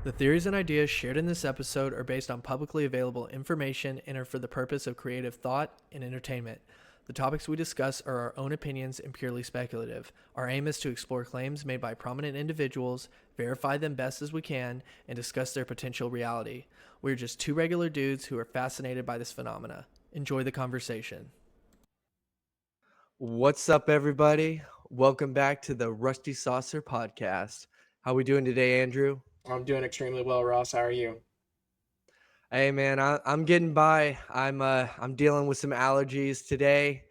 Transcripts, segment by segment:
The theories and ideas shared in this episode are based on publicly available information and are for the purpose of creative thought and entertainment. The topics we discuss are our own opinions and purely speculative. Our aim is to explore claims made by prominent individuals, verify them best as we can, and discuss their potential reality. We're just two regular dudes who are fascinated by this phenomena. Enjoy the conversation. What's up, everybody? Welcome back to the Rusty Saucer podcast. How we doing today, Andrew? I'm doing extremely well, Ross. How are you? Hey man, I'm getting by. I'm dealing with some allergies today.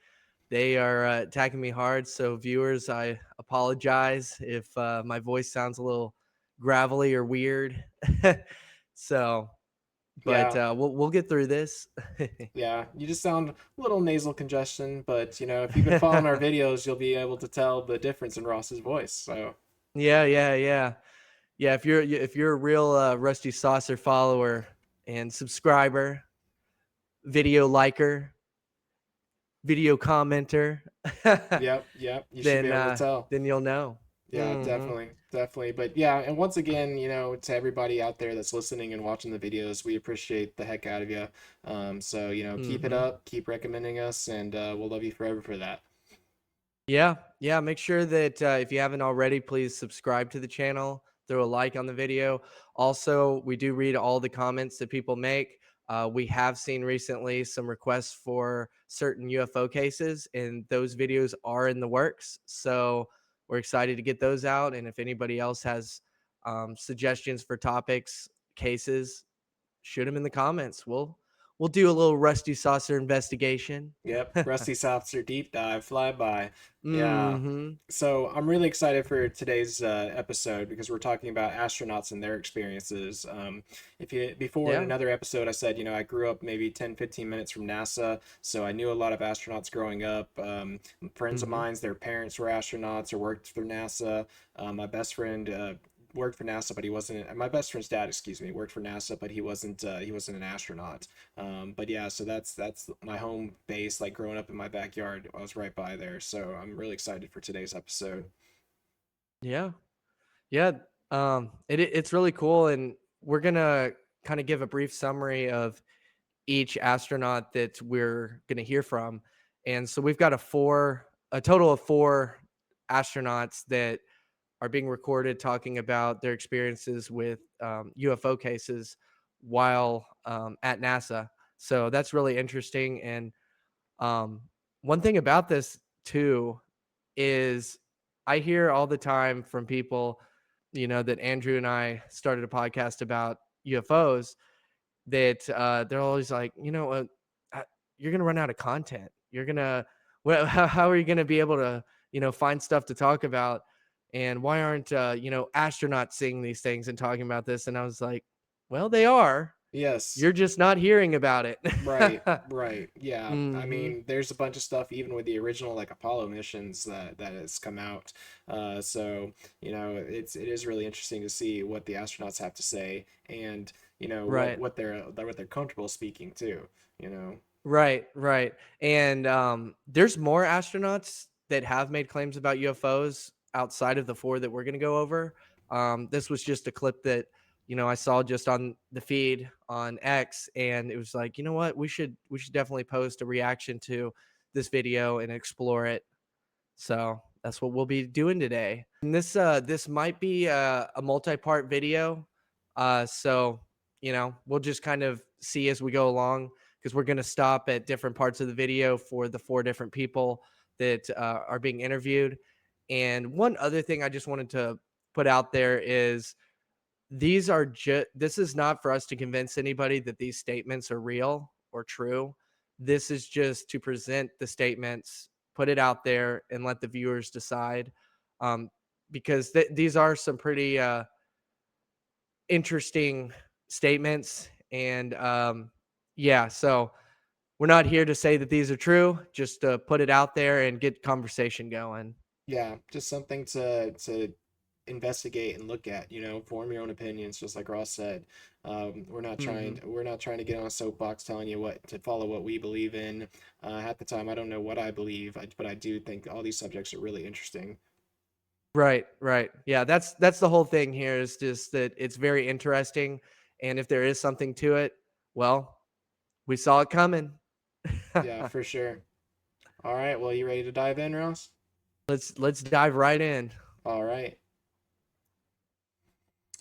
They are attacking me hard. So viewers, I apologize if my voice sounds a little gravelly or weird. so, but Yeah, we'll get through this. yeah. You just sound a little nasal congestion, but if you've been following our videos, you'll be able to tell the difference in Ross's voice. So, Yeah. If you're a real Rusty Saucer follower and subscriber, video liker, video commenter, yep, you should be then able to tell. then you'll know. Yeah, Hmm. definitely. But yeah, and once again, to everybody out there that's listening and watching the videos, we appreciate the heck out of you. So, keep it Hmm. up, keep recommending us, and we'll love you forever for that. Yeah. Make sure that if you haven't already, please subscribe to the channel. Throw a like on the video. Also, we do read all the comments that people make. We have seen recently some requests for certain UFO cases, and those videos are in the works. So we're excited to get those out. And if anybody else has suggestions for topics, cases, shoot them in the comments. We'll do a little Rusty Saucer investigation. Yep, Rusty Saucer deep dive, fly by. Yeah. Hmm. So I'm really excited for today's episode because we're talking about astronauts and their experiences. If you before in Yeah. another episode, I said I grew up maybe 10, 15 minutes from NASA, so I knew a lot of astronauts growing up. Friends of Hmm. mine's, their parents were astronauts or worked for NASA. My best friend worked for NASA, but he wasn't. My best friend's dad, excuse me, worked for NASA, but he wasn't. He wasn't an astronaut. But yeah, so that's my home base. Like growing up in my backyard, I was right by there. So I'm really excited for today's episode. Yeah. Yeah. It's really cool. And we're going to kind of give a brief summary of each astronaut that we're going to hear from. And so we've got a total of four astronauts that are being recorded talking about their experiences with UFO cases while at NASA. So that's really interesting. And um, one thing about this too is I hear all the time from people, that Andrew and I started a podcast about UFOs that they're always like, uh, you're going to run out of content. You're going to, well, how are you going to be able to, find stuff to talk about? And why aren't, astronauts seeing these things and talking about this? And I was like, well, they are. Yes. You're just not hearing about it. Right. Yeah. I Hmm. mean, there's a bunch of stuff even with the original like Apollo missions that has come out. It is really interesting to see what the astronauts have to say and what Right. what they're comfortable speaking to. You know. Right. And there's more astronauts that have made claims about UFOs outside of the four that we're going to go over. This was just a clip that I saw just on the feed on X, and it was like, you know what, we should definitely post a reaction to this video and explore it. So that's what we'll be doing today. And this might be a multi-part video. So we'll just kind of see as we go along because we're going to stop at different parts of the video for the four different people that are being interviewed. And one other thing I just wanted to put out there is this is not for us to convince anybody that these statements are real or true. This is just to present the statements, put it out there, and let the viewers decide. Um, because these are some pretty interesting statements. And yeah, so we're not here to say that these are true, just to put it out there and get conversation going. Yeah, just something to investigate and look at, form your own opinions, just like Ross said. Hmm. We're not trying to get on a soapbox telling you what to follow what we believe in. Half the time, I don't know what I believe, but I do think all these subjects are really interesting. Right, right. Yeah, that's the whole thing here is just that it's very interesting, and if there is something to it, well, we saw it coming. Yeah, for sure. All right, well, you ready to dive in, Ross? Let's dive right in. All right.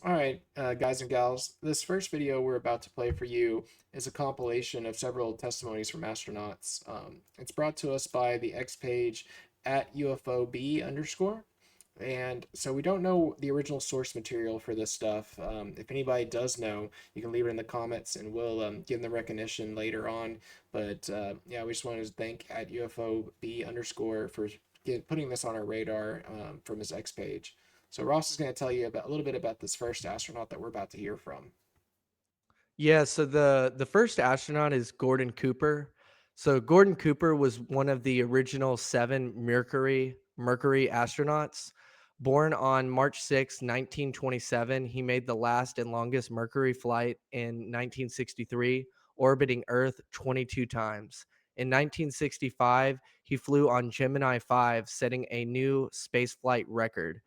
All right, guys and gals, this first video we're about to play for you is a compilation of several testimonies from astronauts. It's brought to us by the X page at UFOB underscore. And so we don't know the original source material for this stuff. If anybody does know, you can leave it in the comments and we'll give them recognition later on. But yeah, we just wanted to thank at UFOB underscore for putting this on our radar from his X page. So Ross is going to tell you about a little bit about this first astronaut that we're about to hear from. Yeah, so the first astronaut is Gordon Cooper. So Gordon Cooper was one of the original 7 Mercury astronauts. Born on March 6, 1927, he made the last and longest Mercury flight in 1963, orbiting Earth 22 times. In 1965, he flew on Gemini 5, setting a new spaceflight record.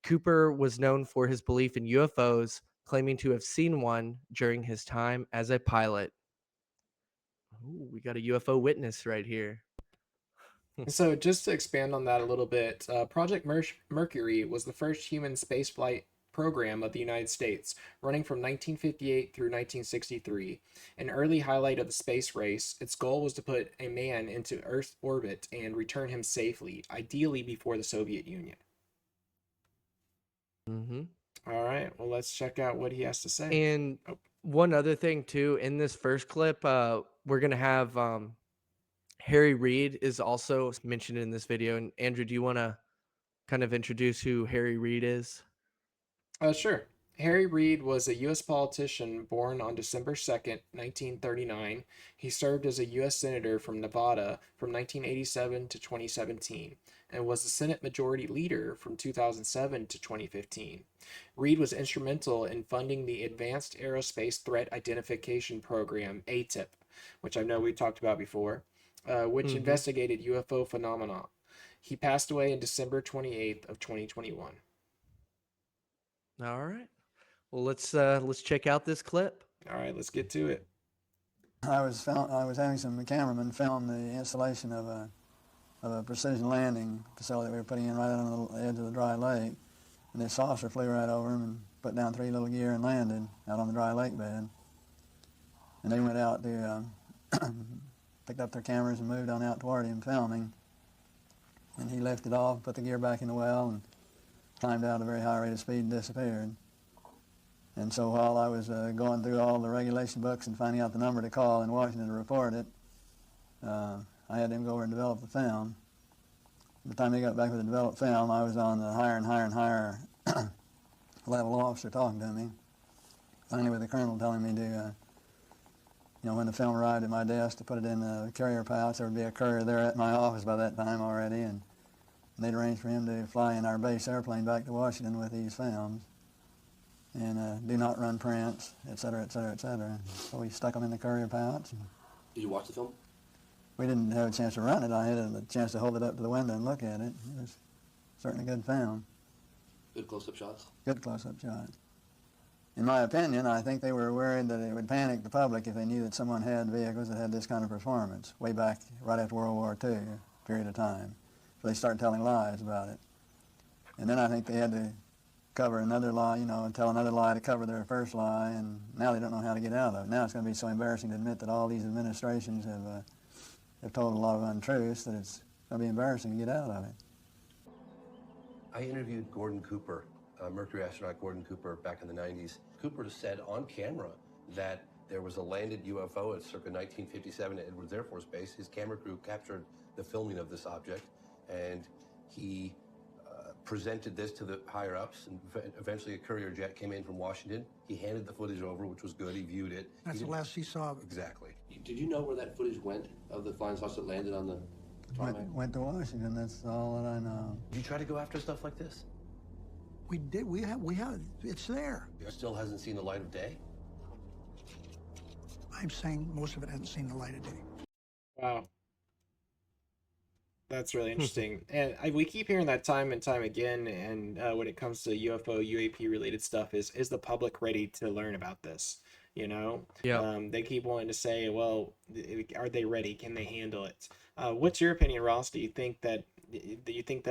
Cooper was known for his belief in UFOs, claiming to have seen one during his time as a pilot. Ooh, we got a UFO witness right here. So just to expand on that a little bit, Project Mercury was the first human spaceflight program of the United States, running from 1958 through 1963. An early highlight of the space race, its goal was to put a man into Earth orbit and return him safely, ideally before the Soviet Union. hmm All right, well, let's check out what he has to say. And Oh, one other thing too, in this first clip, we're gonna have Harry Reid is also mentioned in this video. And Andrew, do you want to kind of introduce who Harry Reid is? sure. Harry Reid was a U.S. politician born on December 2nd, 1939. He served as a U.S. Senator from Nevada from 1987 to 2017 and was the Senate Majority Leader from 2007 to 2015. Reid was instrumental in funding the Advanced Aerospace Threat Identification Program, AATIP, which I know we talked about before, which hmm investigated UFO phenomena. He passed away in December 28th of 2021. All right. Well, let's check out this clip. All right, let's get to it. I was having some cameramen film the installation of a precision landing facility we were putting in right on the edge of the dry lake, and this saucer flew right over them and put down 3 little gear and landed out on the dry lake bed. And they went out to picked up their cameras and moved on out toward him filming. And he lifted off, put the gear back in the well, and climbed out at a very high rate of speed and disappeared. And so while I was going through all the regulation books and finding out the number to call in Washington to report it, I had them go over and develop the film. By the time they got back with the developed film, I was on the higher and higher and higher level officer talking to me. Finally with the colonel telling me to, when the film arrived at my desk, to put it in the carrier pouch. There would be a courier there at my office by that time already, and they'd arranged for him to fly in our base airplane back to Washington with these films. And do not run prints, et cetera, et cetera, et cetera. So we stuck them in the courier pouch. Did you watch the film? We didn't have a chance to run it. I had a chance to hold it up to the window and look at it. It was certainly good film. Good close-up shots? Good close-up shots. In my opinion, I think they were worried that it would panic the public if they knew that someone had vehicles that had this kind of performance, way back right after World War II, period of time. So they started telling lies about it. And then I think they had to cover another lie, and tell another lie to cover their first lie, and now they don't know how to get out of it. Now it's going to be so embarrassing to admit that all these administrations have told a lot of untruths that it's going to be embarrassing to get out of it. I interviewed Gordon Cooper, Mercury astronaut Gordon Cooper, back in the 90s. Cooper said on camera that there was a landed UFO at circa 1957 at Edwards Air Force Base. His camera crew captured the filming of this object, and he presented this to the higher-ups, and eventually a courier jet came in from Washington. He handed the footage over, which was good. He viewed it. That's the last he saw of it. Exactly. Did you know where that footage went of the flying saucer that landed on the tarmac? Went to Washington, that's all that I know. Did you try to go after stuff like this? We did. We have. It's there. It still hasn't seen the light of day? I'm saying most of it hasn't seen the light of day. Wow. That's really interesting. And we keep hearing that time and time again. And when it comes to UFO, UAP related stuff, is the public ready to learn about this? You know, Yep. they keep wanting to say, well, are they ready? Can they handle it? What's your opinion, Ross? Do you think that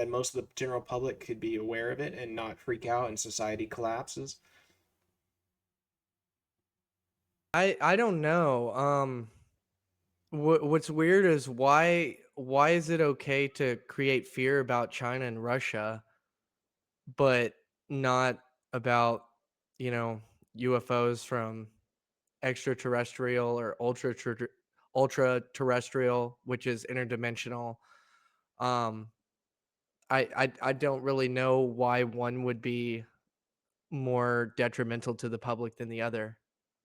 most of the general public could be aware of it and not freak out and society collapses? I don't know. What's weird is why is it okay to create fear about China and Russia, but not about, you know, UFOs from extraterrestrial or ultra terrestrial, which is interdimensional. Um, I don't really know why one would be more detrimental to the public than the other.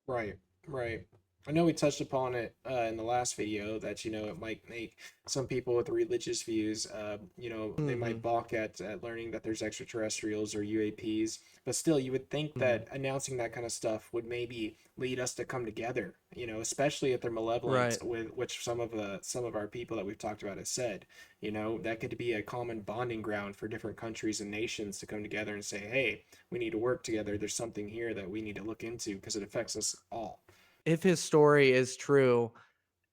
Right, right. I know we touched upon it in the last video that it might make some people with religious views, they might Hmm. balk at learning that there's extraterrestrials or UAPs, but still, you would think Hmm. that announcing that kind of stuff would maybe lead us to come together, especially if they're malevolent, Right. with which some of our people that we've talked about have said, that could be a common bonding ground for different countries and nations to come together and say, hey, we need to work together. There's something here that we need to look into because it affects us all. If his story is true,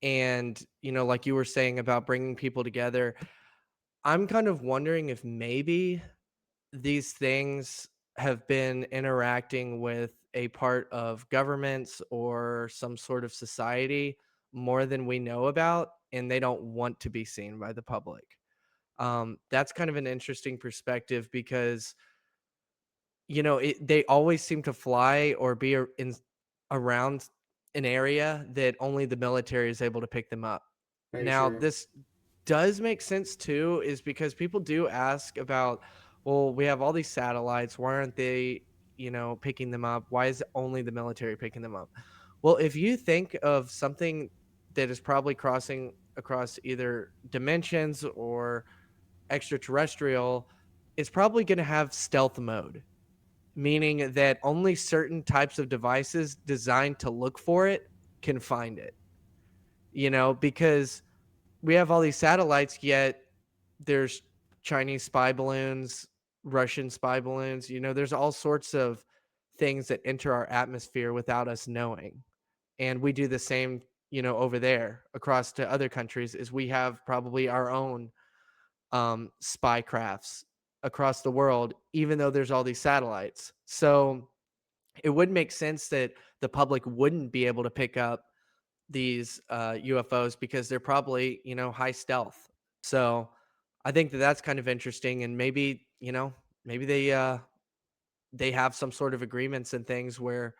and like you were saying about bringing people together, I'm kind of wondering if maybe these things have been interacting with a part of governments or some sort of society more than we know about, and they don't want to be seen by the public. That's kind of an interesting perspective because they always seem to fly or be around an area that only the military is able to pick them up. Very Now, true. this does make sense too, is because people do ask about, well, we have all these satellites. Why aren't they, picking them up? Why is only the military picking them up? Well, if you think of something that is probably crossing across either dimensions or extraterrestrial, it's probably going to have stealth mode, meaning that only certain types of devices designed to look for it can find it, because we have all these satellites, yet there's Chinese spy balloons, Russian spy balloons, there's all sorts of things that enter our atmosphere without us knowing. And we do the same, over there across to other countries, is we have probably our own spy crafts across the world, even though there's all these satellites. So it would make sense that the public wouldn't be able to pick up these UFOs because they're probably, high stealth. So I think that that's kind of interesting, and maybe, maybe they have some sort of agreements and things where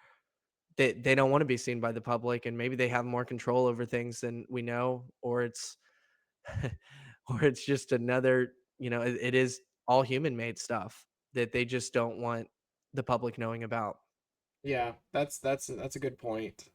they don't want to be seen by the public, and maybe they have more control over things than we know, or it's or it's just another, it is all human made stuff that they just don't want the public knowing about. Yeah, that's a good point.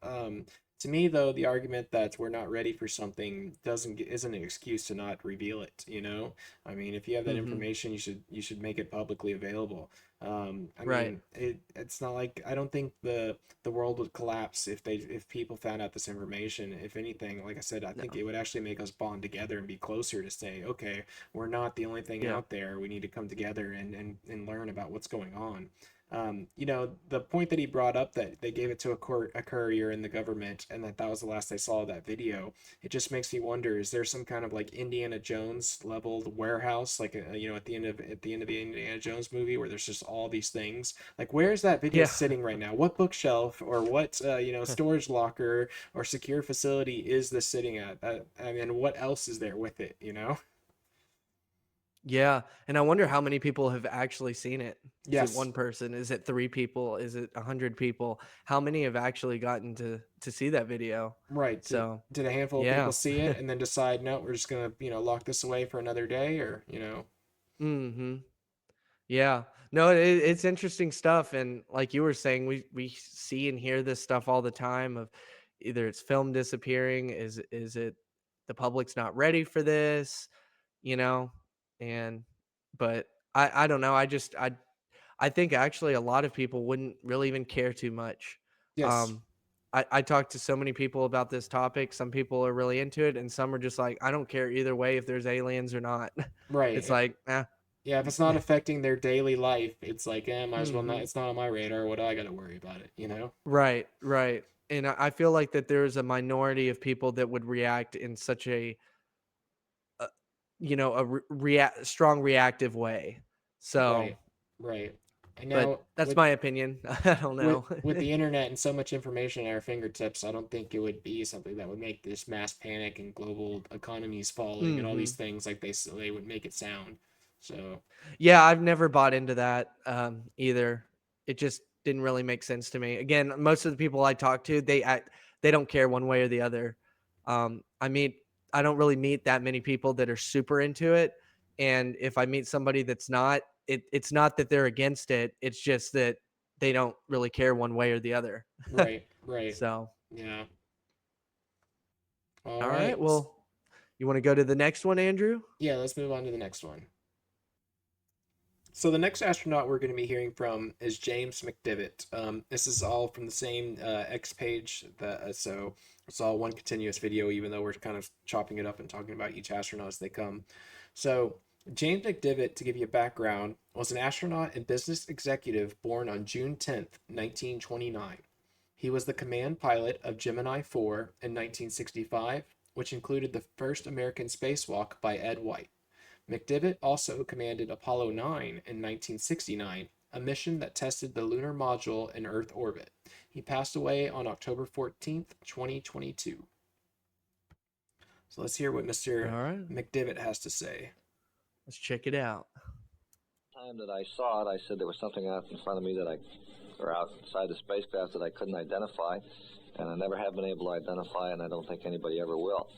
To me though, the argument that we're not ready for something isn't an excuse to not reveal it, you know? I mean, if you have that Hmm. information, you should make it publicly available. I Right. mean, it's not like I don't think the world would collapse if people found out this information. If anything, like I said, I think No. it would actually make us bond together and be closer to say, okay, we're not the only thing Yeah. out there. We need to come together and learn about what's going on. The point that he brought up that they gave it to a courier in the government and that was the last I saw of that video, it just makes me wonder, is there some kind of like Indiana Jones leveled warehouse, like at the end of the Indiana Jones movie where there's just all these things? Like, where is that video Yeah. sitting right now? What bookshelf or what storage locker or secure facility is this sitting at? I mean, what else is there with it, you know? Yeah, and I wonder how many people have actually seen it. Is it Yes. one person? Is it 3 people? Is it 100 people? How many have actually gotten to see that video? Right. Did So, did a handful of people yeah. see it and then decide, no, we're just gonna, lock this away for another day, or? Mhm. Yeah. No, it's interesting stuff, and like you were saying, we see and hear this stuff all the time of either it's film disappearing, is it the public's not ready for this, you know? And but I don't know. I think actually a lot of people wouldn't really even care too much. Yes. Um I talked to so many people about this topic. Some people are really into it, and some are just like, I don't care either way if there's aliens or not. Right. It's like, Yeah, if it's not affecting their daily life, it's like, might as well not. hmm It's not on my radar. What do I got to worry about it? right, right. And I feel like that there's a minority of people that would react in such a strong reactive way. So, Right, right. And but now that's my opinion. I don't with know. with the internet and so much information at our fingertips, I don't think it would be something that would make this mass panic and global economies falling and all these hmm things like they would make it sound. So Yeah, I've never bought into that either. It just didn't really make sense to me. Again, most of the people I talk to, they don't care one way or the other. I meet I don't really meet that many people that are super into it, and if I meet somebody that's not, it's not that they're against it. It's just that they don't really care one way or the other. right, right, So, yeah. All all right. right, Well, you want to go to the next one, Andrew? yeah. Let's move on to the next one. So the next astronaut we're going to be hearing from is James McDivitt. This is all from the same X page. So it's all one continuous video, even though we're kind of chopping it up and talking about each astronaut as they come. So James McDivitt, to give you a background, was an astronaut and business executive born on June 10th, 1929. He was the command pilot of Gemini 4 in 1965, which included the first American spacewalk by Ed White. McDivitt also commanded Apollo 9 in 1969, a mission that tested the lunar module in Earth orbit. He passed away on October 14th, 2022. So let's hear what Mr. All right. McDivitt has to say. Let's check it out. Time that I saw it, I said there was something out in front of me or outside the spacecraft that I couldn't identify, and I never have been able to identify, and I don't think anybody ever will.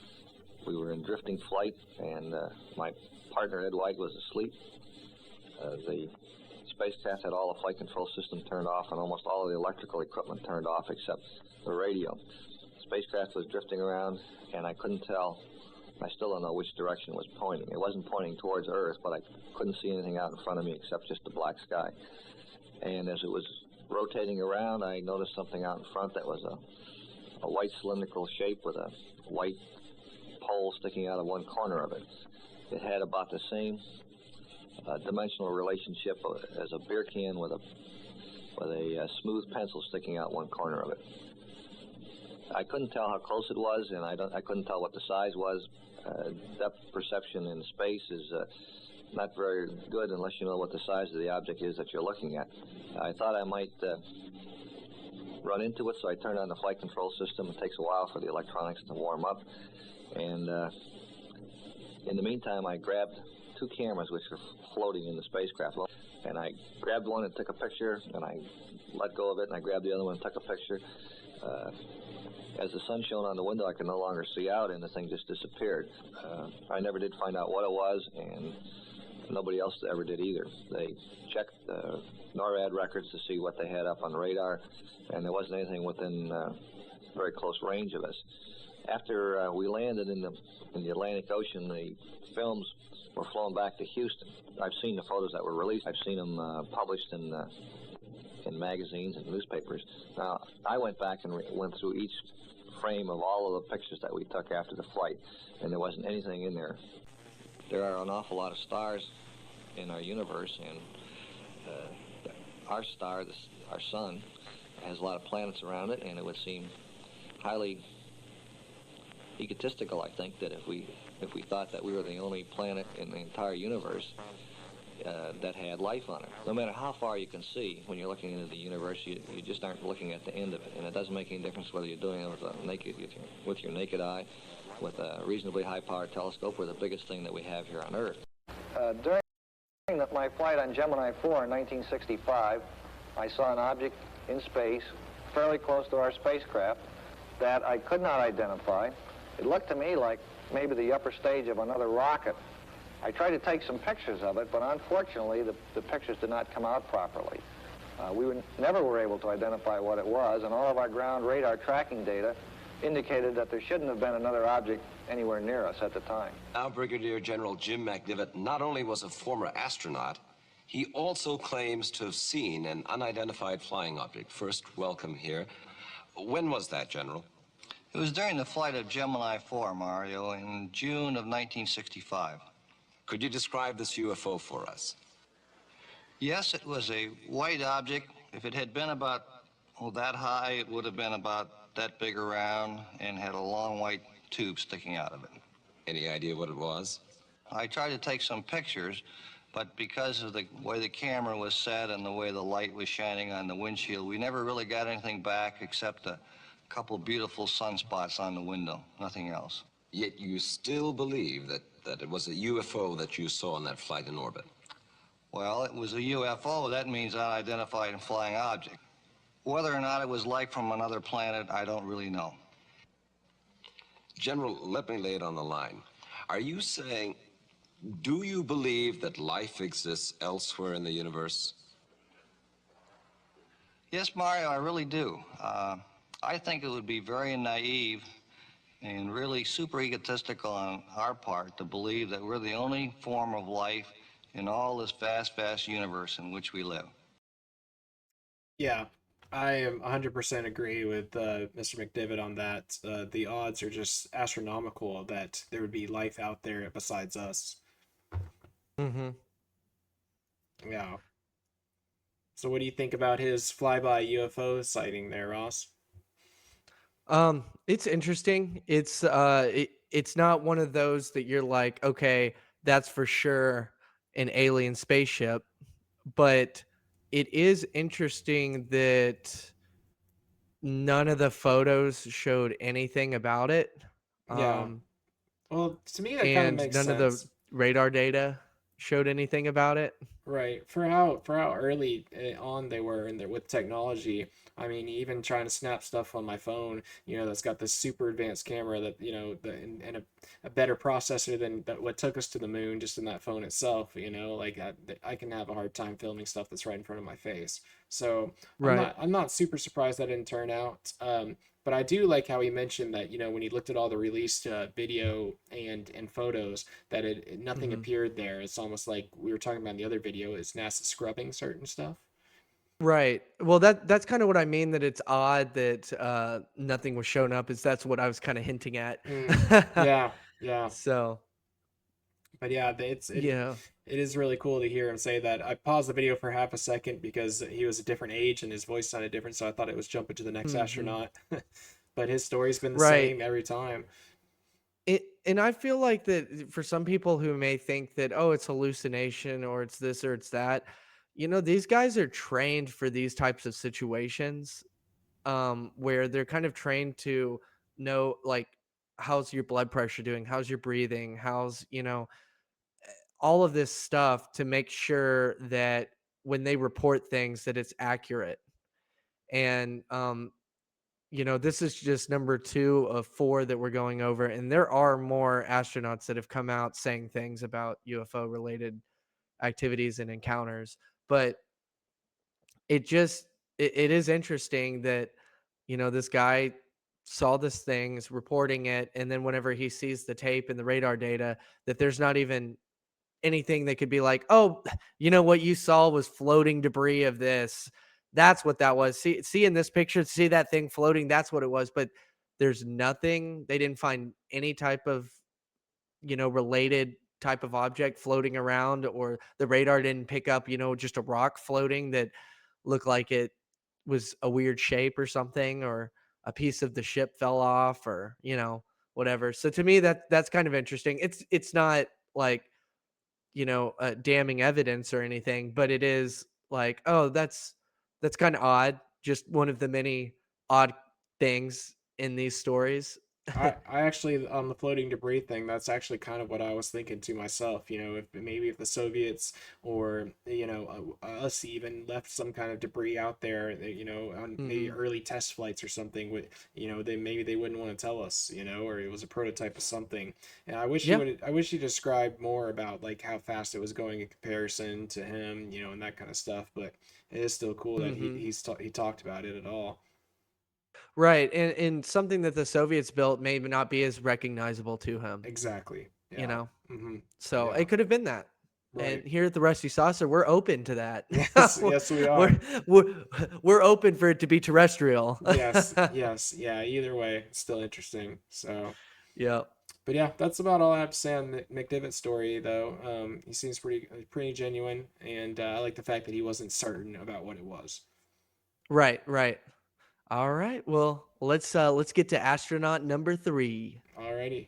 We were in drifting flight, and my partner, Ed White, was asleep. The spacecraft had all the flight control system turned off and almost all of the electrical equipment turned off except the radio. The spacecraft was drifting around, and I couldn't tell. I still don't know which direction it was pointing. It wasn't pointing towards Earth, but I couldn't see anything out in front of me except just the black sky. And as it was rotating around, I noticed something out in front that was a white cylindrical shape with a white pole sticking out of one corner of it. It had about the same dimensional relationship as a beer can with a smooth pencil sticking out one corner of it. I couldn't tell how close it was, and I couldn't tell what the size was. Depth perception in space is not very good unless you know what the size of the object is that you're looking at. I thought I might run into it, so I turned on the flight control system. It takes a while for the electronics to warm up. And in the meantime, I grabbed two cameras which were floating in the spacecraft. And I grabbed one and took a picture, and I let go of it, and I grabbed the other one and took a picture. As the sun shone on the window, I could no longer see out, and the thing just disappeared. I never did find out what it was, and nobody else ever did either. They checked the NORAD records to see what they had up on radar, and there wasn't anything within very close range of us. After we landed in the Atlantic Ocean, the films were flown back to Houston. I've seen the photos that were released. I've seen them published in magazines and newspapers. Now, I went back and went through each frame of all of the pictures that we took after the flight, and there wasn't anything in there. There are an awful lot of stars in our universe, and our star, our sun, has a lot of planets around it, and it would seem highly egotistical, I think, that if we thought that we were the only planet in the entire universe that had life on it. No matter how far you can see when you're looking into the universe, you just aren't looking at the end of it, and it doesn't make any difference whether you're doing it with your naked eye, with a reasonably high-powered telescope, or the biggest thing that we have here on Earth. During my flight on Gemini 4 in 1965, I saw an object in space fairly close to our spacecraft that I could not identify. It looked to me like maybe the upper stage of another rocket. I tried to take some pictures of it, but unfortunately the pictures did not come out properly. We never were able to identify what it was, and all of our ground radar tracking data indicated that there shouldn't have been another object anywhere near us at the time. Now, Brigadier General Jim McDivitt not only was a former astronaut, he also claims to have seen an unidentified flying object. First, welcome here. When was that, General? It was during the flight of Gemini 4, Mario, in June of 1965. Could you describe this UFO for us? Yes, it was a white object. If it had been about, that high, it would have been about that big around and had a long white tube sticking out of it. Any idea what it was? I tried to take some pictures, but because of the way the camera was set and the way the light was shining on the windshield, we never really got anything back except a couple beautiful sunspots on the window, nothing else. Yet you still believe that it was a UFO that you saw on that flight in orbit? Well, it was a UFO. That means unidentified flying object. Whether or not it was life from another planet, I don't really know. General, let me lay it on the line. Are you saying, do you believe that life exists elsewhere in the universe? Yes, Mario, I really do. I think it would be very naive and really super egotistical on our part to believe that we're the only form of life in all this vast, vast universe in which we live. Yeah, I am 100% agree with Mr. McDivitt on that. The odds are just astronomical that there would be life out there besides us. Mm-hmm. Yeah. So what do you think about his flyby UFO sighting there, Ross? It's interesting. It's not one of those that you're like, okay, that's for sure an alien spaceship, but it is interesting that none of the photos showed anything about it. Yeah. Um, Well, to me that kind of and makes none of the sense. radar data showed anything about it. Right. For how early on they were in there with technology. I mean, even trying to snap stuff on my phone, that's got this super advanced camera that, and a better processor than what took us to the moon just in that phone itself, like I can have a hard time filming stuff that's right in front of my face. So Right. I'm not super surprised that didn't turn out. But I do like how he mentioned that, when he looked at all the released video and photos, that nothing Hmm. appeared there. It's almost like we were talking about in the other video, is NASA scrubbing certain stuff. Right. Well, that's kind of what I mean, that it's odd that nothing was shown up. Is that's what I was kind of hinting at. Mm, yeah, yeah. So But yeah, yeah. it is really cool to hear him say that. I paused the video for half a second because he was a different age and his voice sounded different, so I thought it was jumping to the next Hmm. astronaut. But his story's been the Right. same every time. And I feel like that for some people who may think that, oh, it's hallucination or it's this or it's that, these guys are trained for these types of situations, where they're kind of trained to know, like, how's your blood pressure doing? How's your breathing? How's, all of this stuff to make sure that when they report things that it's accurate. And this is just number 2 of 4 that we're going over, and there are more astronauts that have come out saying things about UFO related activities and encounters. But it just it is interesting that this guy saw this thing, is reporting it, and then whenever he sees the tape and the radar data, that there's not even anything that could be like, oh, what you saw was floating debris of this. That's what that was. See in this picture, see that thing floating. That's what it was. But there's nothing. They didn't find any type of, related type of object floating around, or the radar didn't pick up, just a rock floating that looked like it was a weird shape or something, or a piece of the ship fell off, or, whatever. So to me, that's kind of interesting. It's not like, damning evidence or anything, but it is like, oh, that's kind of odd. Just one of the many odd things in these stories. I actually, on the floating debris thing, that's actually kind of what I was thinking to myself. If the Soviets or us even left some kind of debris out there, on maybe Hmm. early test flights or something, with they wouldn't want to tell us, or it was a prototype of something. And Yeah. I wish he described more about like how fast it was going in comparison to him, and that kind of stuff. But it is still cool that Hmm. he talked about it at all. Right. And something that the Soviets built may not be as recognizable to him, Exactly. you Yeah. know? Hmm. So Yeah. it could have been that. Right. And here at the Rusty Saucer, we're open to that. Yes, yes, we are. We're, we're open for it to be terrestrial. Yes, yes, yeah. Either way, it's still interesting. So, Yeah. but yeah, that's about all I have to say on the McDivitt story, though. He seems pretty genuine, and I like the fact that he wasn't certain about what it was. Right, right. All right. Well, let's get to astronaut number 3. Alrighty.